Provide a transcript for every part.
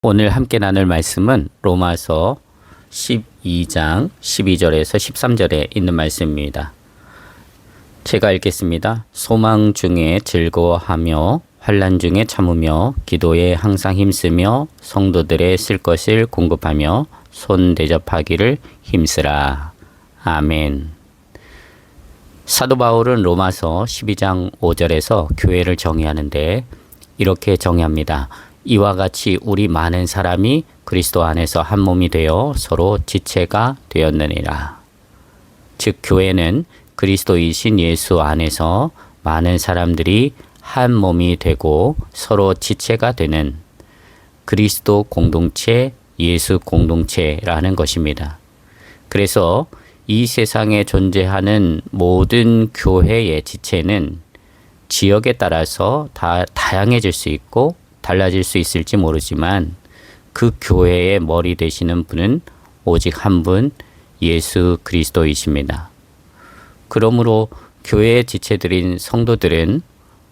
오늘 함께 나눌 말씀은 로마서 12장 12절에서 13절에 있는 말씀입니다. 제가 읽겠습니다. 소망 중에 즐거워하며 환난 중에 참으며 기도에 항상 힘쓰며 성도들의 쓸 것을 공급하며 손 대접하기를 힘쓰라. 아멘. 사도 바울은 로마서 12장 5절에서 교회를 정의하는데 이렇게 정의합니다. 이와 같이 우리 많은 사람이 그리스도 안에서 한 몸이 되어 서로 지체가 되었느니라. 즉 교회는 그리스도이신 예수 안에서 많은 사람들이 한 몸이 되고 서로 지체가 되는 그리스도 공동체, 예수 공동체라는 것입니다. 그래서 이 세상에 존재하는 모든 교회의 지체는 지역에 따라서 다 다양해질 수 있고 달라질 수 있을지 모르지만 그 교회의 머리 되시는 분은 오직 한 분 예수 그리스도이십니다. 그러므로 교회의 지체들인 성도들은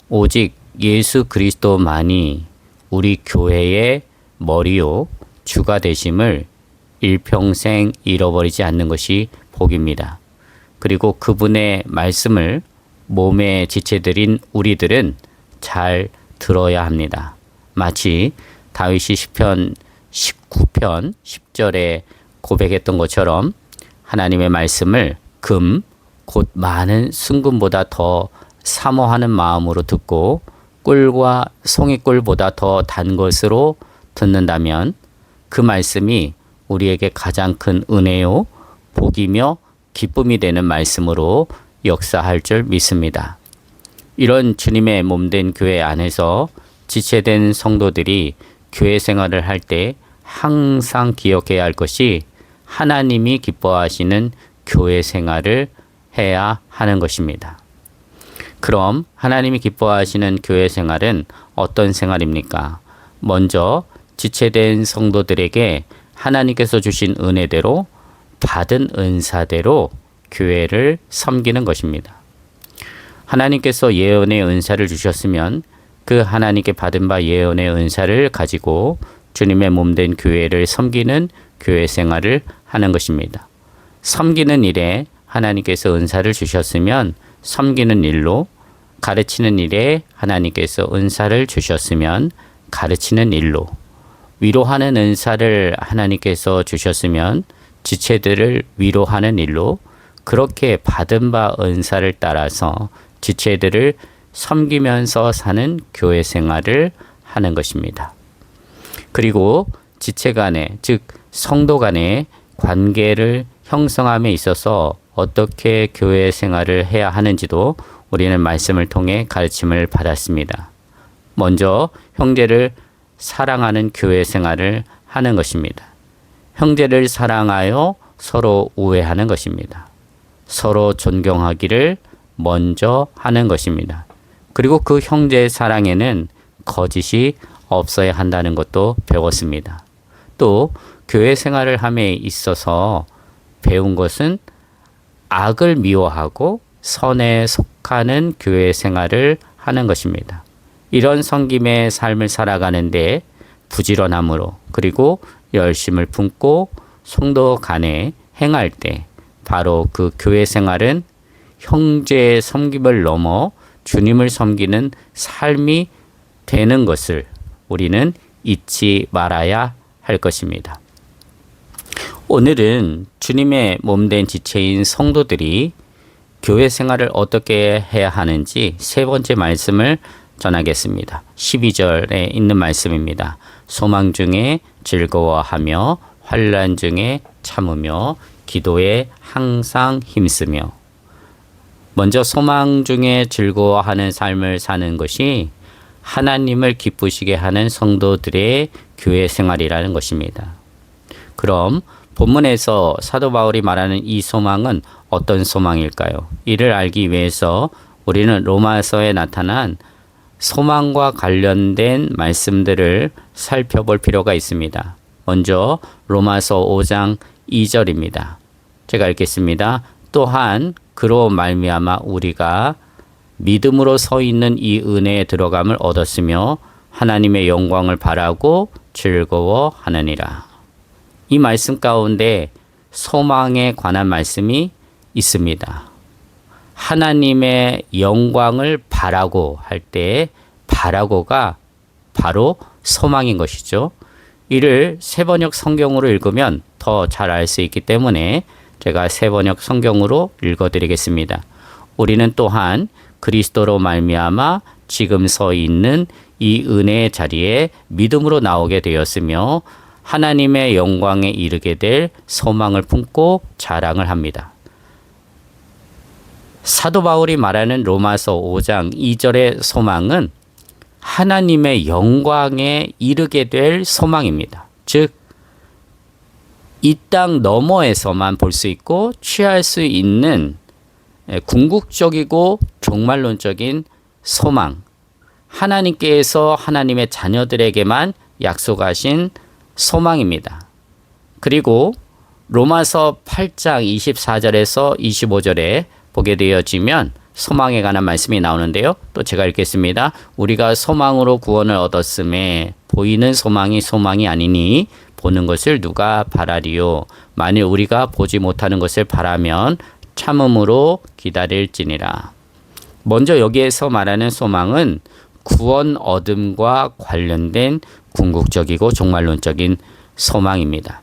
오직 예수 그리스도만이 우리 교회의 머리요 주가 되심을 일평생 잃어버리지 않는 것이 복입니다. 그리고 그분의 말씀을 몸의 지체들인 우리들은 잘 들어야 합니다. 마치 다윗이 시편 19편 10절에 고백했던 것처럼 하나님의 말씀을 금, 곧 많은 순금보다 더 사모하는 마음으로 듣고 꿀과 송이꿀보다 더 단 것으로 듣는다면 그 말씀이 우리에게 가장 큰 은혜요, 복이며 기쁨이 되는 말씀으로 역사할 줄 믿습니다. 이런 주님의 몸된 교회 안에서 지체된 성도들이 교회 생활을 할 때 항상 기억해야 할 것이 하나님이 기뻐하시는 교회 생활을 해야 하는 것입니다. 그럼 하나님이 기뻐하시는 교회 생활은 어떤 생활입니까? 먼저 지체된 성도들에게 하나님께서 주신 은혜대로 받은 은사대로 교회를 섬기는 것입니다. 하나님께서 예언의 은사를 주셨으면 그 하나님께 받은 바 예언의 은사를 가지고 주님의 몸된 교회를 섬기는 교회 생활을 하는 것입니다. 섬기는 일에 하나님께서 은사를 주셨으면 섬기는 일로, 가르치는 일에 하나님께서 은사를 주셨으면 가르치는 일로, 위로하는 은사를 하나님께서 주셨으면 지체들을 위로하는 일로, 그렇게 받은 바 은사를 따라서 지체들을 섬기면서 사는 교회 생활을 하는 것입니다. 그리고 지체 간에, 즉 성도 간의 관계를 형성함에 있어서 어떻게 교회 생활을 해야 하는지도 우리는 말씀을 통해 가르침을 받았습니다. 먼저 형제를 사랑하는 교회 생활을 하는 것입니다. 형제를 사랑하여 서로 우애하는 것입니다. 서로 존경하기를 먼저 하는 것입니다. 그리고 그 형제의 사랑에는 거짓이 없어야 한다는 것도 배웠습니다. 또 교회 생활을 함에 있어서 배운 것은 악을 미워하고 선에 속하는 교회 생활을 하는 것입니다. 이런 섬김의 삶을 살아가는데 부지런함으로 그리고 열심을 품고 성도 간에 행할 때 바로 그 교회 생활은 형제의 섬김을 넘어 주님을 섬기는 삶이 되는 것을 우리는 잊지 말아야 할 것입니다. 오늘은 주님의 몸된 지체인 성도들이 교회 생활을 어떻게 해야 하는지 세 번째 말씀을 전하겠습니다. 12절에 있는 말씀입니다. 소망 중에 즐거워하며 환난 중에 참으며 기도에 항상 힘쓰며. 먼저 소망 중에 즐거워하는 삶을 사는 것이 하나님을 기쁘시게 하는 성도들의 교회 생활이라는 것입니다. 그럼 본문에서 사도 바울이 말하는 이 소망은 어떤 소망일까요? 이를 알기 위해서 우리는 로마서에 나타난 소망과 관련된 말씀들을 살펴볼 필요가 있습니다. 먼저 로마서 5장 2절입니다. 제가 읽겠습니다. 또한 그로 말미암아 우리가 믿음으로 서 있는 이 은혜에 들어감을 얻었으며 하나님의 영광을 바라고 즐거워하느니라. 이 말씀 가운데 소망에 관한 말씀이 있습니다. 하나님의 영광을 바라고 할 때 바라고가 바로 소망인 것이죠. 이를 세번역 성경으로 읽으면 더 잘 알 수 있기 때문에 제가 세번역 성경으로 읽어드리겠습니다. 우리는 또한 그리스도로 말미암아 지금 서 있는 이 은혜의 자리에 믿음으로 나오게 되었으며 하나님의 영광에 이르게 될 소망을 품고 자랑을 합니다. 사도 바울이 말하는 로마서 5장 2절의 소망은 하나님의 영광에 이르게 될 소망입니다. 즉, 이 땅 너머에서만 볼 수 있고 취할 수 있는 궁극적이고 종말론적인 소망, 하나님께서 하나님의 자녀들에게만 약속하신 소망입니다. 그리고 로마서 8장 24절에서 25절에 보게 되어지면 소망에 관한 말씀이 나오는데요. 또 제가 읽겠습니다. 우리가 소망으로 구원을 얻었음에 보이는 소망이 소망이 아니니 보는 것을 누가 바라리요. 만일 우리가 보지 못하는 것을 바라면 참음으로 기다릴지니라. 먼저 여기에서 말하는 소망은 구원 얻음과 관련된 궁극적이고 종말론적인 소망입니다.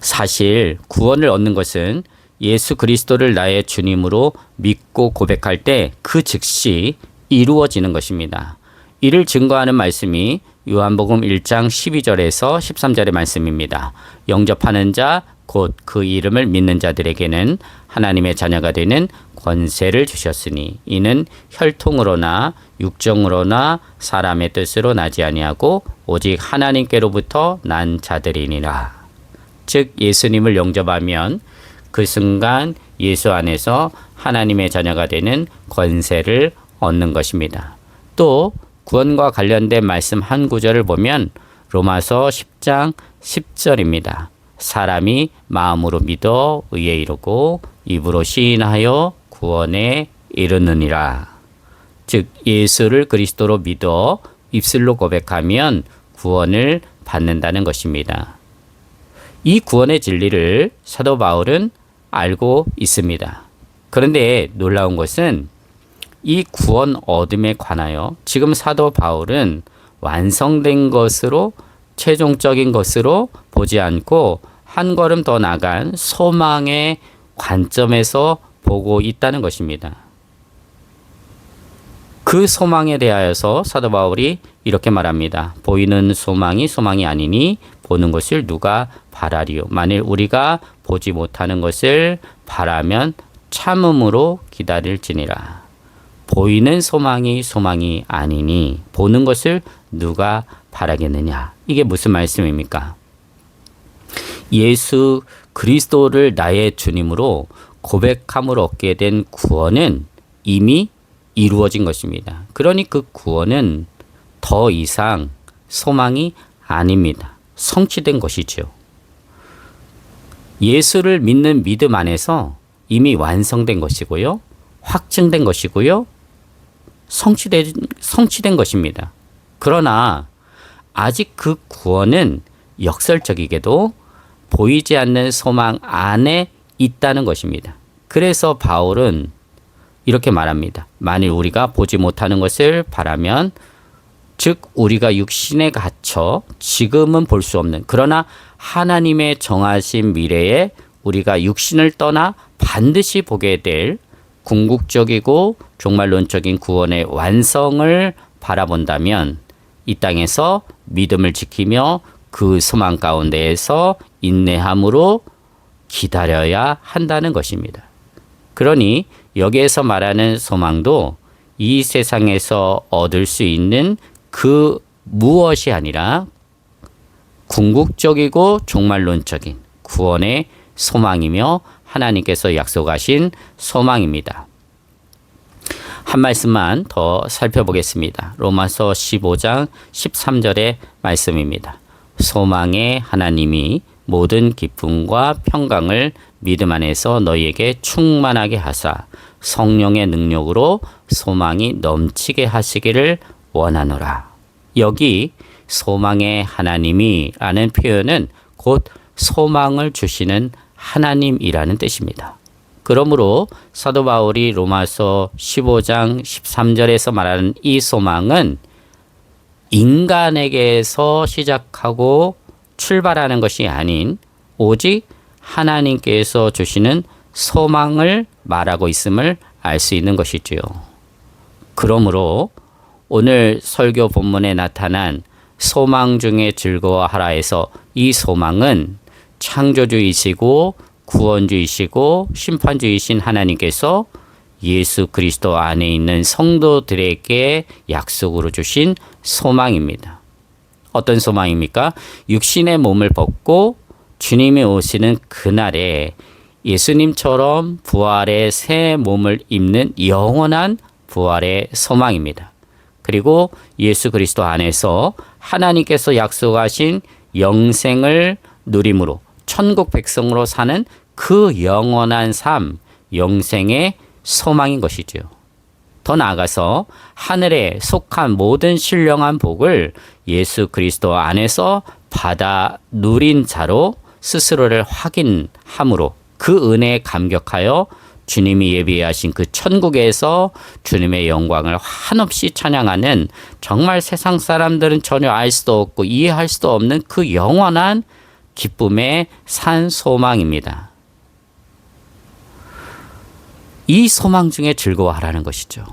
사실 구원을 얻는 것은 예수 그리스도를 나의 주님으로 믿고 고백할 때 그 즉시 이루어지는 것입니다. 이를 증거하는 말씀이 요한복음 1장 12절에서 13절의 말씀입니다. 영접하는 자 곧 그 이름을 믿는 자들에게는 하나님의 자녀가 되는 권세를 주셨으니 이는 혈통으로나 육정으로나 사람의 뜻으로 나지 아니하고 오직 하나님께로부터 난 자들이니라. 즉 예수님을 영접하면 그 순간 예수 안에서 하나님의 자녀가 되는 권세를 얻는 것입니다. 또 구원과 관련된 말씀 한 구절을 보면 로마서 10장 10절입니다. 사람이 마음으로 믿어 의에 이르고 입으로 시인하여 구원에 이르느니라. 즉 예수를 그리스도로 믿어 입술로 고백하면 구원을 받는다는 것입니다. 이 구원의 진리를 사도 바울은 알고 있습니다. 그런데 놀라운 것은 이 구원 얻음에 관하여 지금 사도 바울은 완성된 것으로 최종적인 것으로 보지 않고 한 걸음 더 나간 소망의 관점에서 보고 있다는 것입니다. 그 소망에 대하여서 사도 바울이 이렇게 말합니다. 보이는 소망이 소망이 아니니 보는 것을 누가 바라리요. 만일 우리가 보지 못하는 것을 바라면 참음으로 기다릴지니라. 보이는 소망이 소망이 아니니 보는 것을 누가 바라겠느냐. 이게 무슨 말씀입니까? 예수 그리스도를 나의 주님으로 고백함으로 얻게 된 구원은 이미 이루어진 것입니다. 그러니 그 구원은 더 이상 소망이 아닙니다. 성취된 것이죠. 예수를 믿는 믿음 안에서 이미 완성된 것이고요. 확증된 것이고요. 성취된 것입니다. 그러나 아직 그 구원은 역설적이게도 보이지 않는 소망 안에 있다는 것입니다. 그래서 바울은 이렇게 말합니다. 만일 우리가 보지 못하는 것을 바라면 즉 우리가 육신에 갇혀 지금은 볼 수 없는 그러나 하나님의 정하신 미래에 우리가 육신을 떠나 반드시 보게 될 궁극적이고 종말론적인 구원의 완성을 바라본다면 이 땅에서 믿음을 지키며 그 소망 가운데에서 인내함으로 기다려야 한다는 것입니다. 그러니 여기에서 말하는 소망도 이 세상에서 얻을 수 있는 그 무엇이 아니라 궁극적이고 종말론적인 구원의 소망이며 하나님께서 약속하신 소망입니다. 한 말씀만 더 살펴보겠습니다. 로마서 15장 13절의 말씀입니다. 소망의 하나님이 모든 기쁨과 평강을 믿음 안에서 너희에게 충만하게 하사 성령의 능력으로 소망이 넘치게 하시기를 원하노라. 여기 소망의 하나님이라는 표현은 곧 소망을 주시는 하나님이라는 뜻입니다. 그러므로 사도 바울이 로마서 15장 13절에서 말하는 이 소망은 인간에게서 시작하고 출발하는 것이 아닌 오직 하나님께서 주시는 소망을 말하고 있음을 알 수 있는 것이지요. 그러므로 오늘 설교 본문에 나타난 소망 중에 즐거워하라에서 이 소망은 창조주이시고 구원주이시고 심판주이신 하나님께서 예수 그리스도 안에 있는 성도들에게 약속으로 주신 소망입니다. 어떤 소망입니까? 육신의 몸을 벗고 주님이 오시는 그날에 예수님처럼 부활의 새 몸을 입는 영원한 부활의 소망입니다. 그리고 예수 그리스도 안에서 하나님께서 약속하신 영생을 누림으로 천국 백성으로 사는 그 영원한 삶, 영생의 소망인 것이죠. 더 나아가서 하늘에 속한 모든 신령한 복을 예수 그리스도 안에서 받아 누린 자로 스스로를 확인함으로 그 은혜에 감격하여 주님이 예비하신 그 천국에서 주님의 영광을 한없이 찬양하는 정말 세상 사람들은 전혀 알 수도 없고 이해할 수도 없는 그 영원한 기쁨의 산 소망입니다. 이 소망 중에 즐거워하라는 것이죠.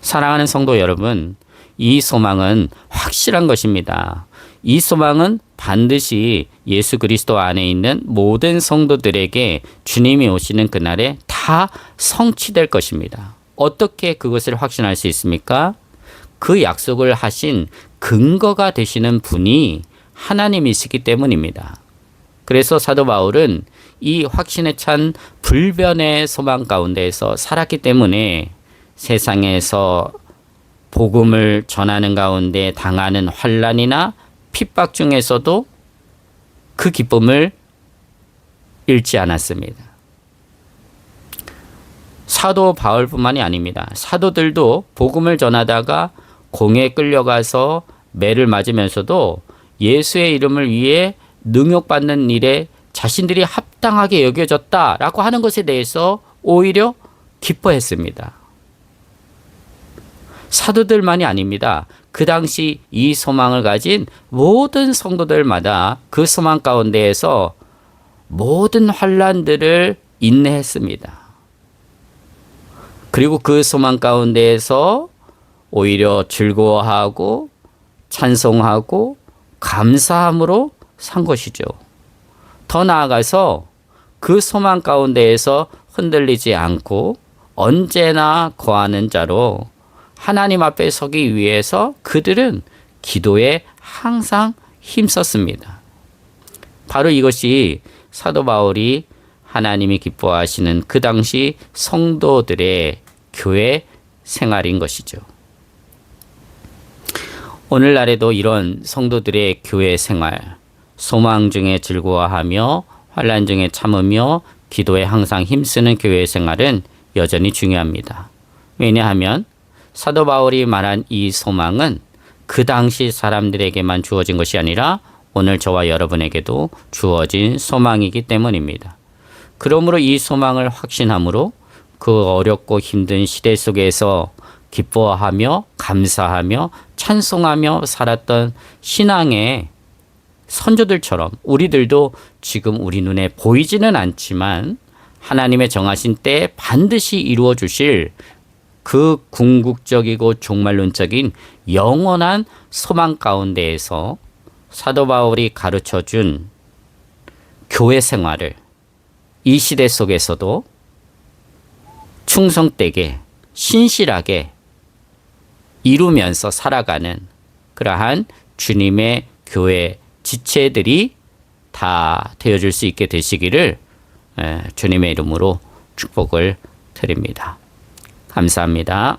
사랑하는 성도 여러분, 이 소망은 확실한 것입니다. 이 소망은 반드시 예수 그리스도 안에 있는 모든 성도들에게 주님이 오시는 그날에 다 성취될 것입니다. 어떻게 그것을 확신할 수 있습니까? 그 약속을 하신 근거가 되시는 분이 하나님이시기 때문입니다. 그래서 사도 바울은 이 확신에 찬 불변의 소망 가운데에서 살았기 때문에 세상에서 복음을 전하는 가운데 당하는 환난이나 핍박 중에서도 그 기쁨을 잃지 않았습니다. 사도 바울뿐만이 아닙니다. 사도들도 복음을 전하다가 공에 끌려가서 매를 맞으면서도 예수의 이름을 위해 능욕받는 일에 자신들이 합당하게 여겨졌다라고 하는 것에 대해서 오히려 기뻐했습니다. 사도들만이 아닙니다. 그 당시 이 소망을 가진 모든 성도들마다 그 소망 가운데에서 모든 환난들을 인내했습니다. 그리고 그 소망 가운데에서 오히려 즐거워하고 찬송하고 감사함으로 산 것이죠. 더 나아가서 그 소망 가운데에서 흔들리지 않고 언제나 거하는 자로 하나님 앞에 서기 위해서 그들은 기도에 항상 힘썼습니다. 바로 이것이 사도 바울이 하나님이 기뻐하시는 그 당시 성도들의 교회 생활인 것이죠. 오늘날에도 이런 성도들의 교회 생활, 소망 중에 즐거워하며 환난 중에 참으며 기도에 항상 힘쓰는 교회 생활은 여전히 중요합니다. 왜냐하면 사도 바울이 말한 이 소망은 그 당시 사람들에게만 주어진 것이 아니라 오늘 저와 여러분에게도 주어진 소망이기 때문입니다. 그러므로 이 소망을 확신함으로 그 어렵고 힘든 시대 속에서 기뻐하며 감사하며 찬송하며 살았던 신앙의 선조들처럼 우리들도 지금 우리 눈에 보이지는 않지만 하나님의 정하신 때에 반드시 이루어 주실 그 궁극적이고 종말론적인 영원한 소망 가운데에서 사도 바울이 가르쳐준 교회 생활을 이 시대 속에서도 충성되게 신실하게 이루면서 살아가는 그러한 주님의 교회 지체들이 다 되어줄 수 있게 되시기를 주님의 이름으로 축복을 드립니다. 감사합니다.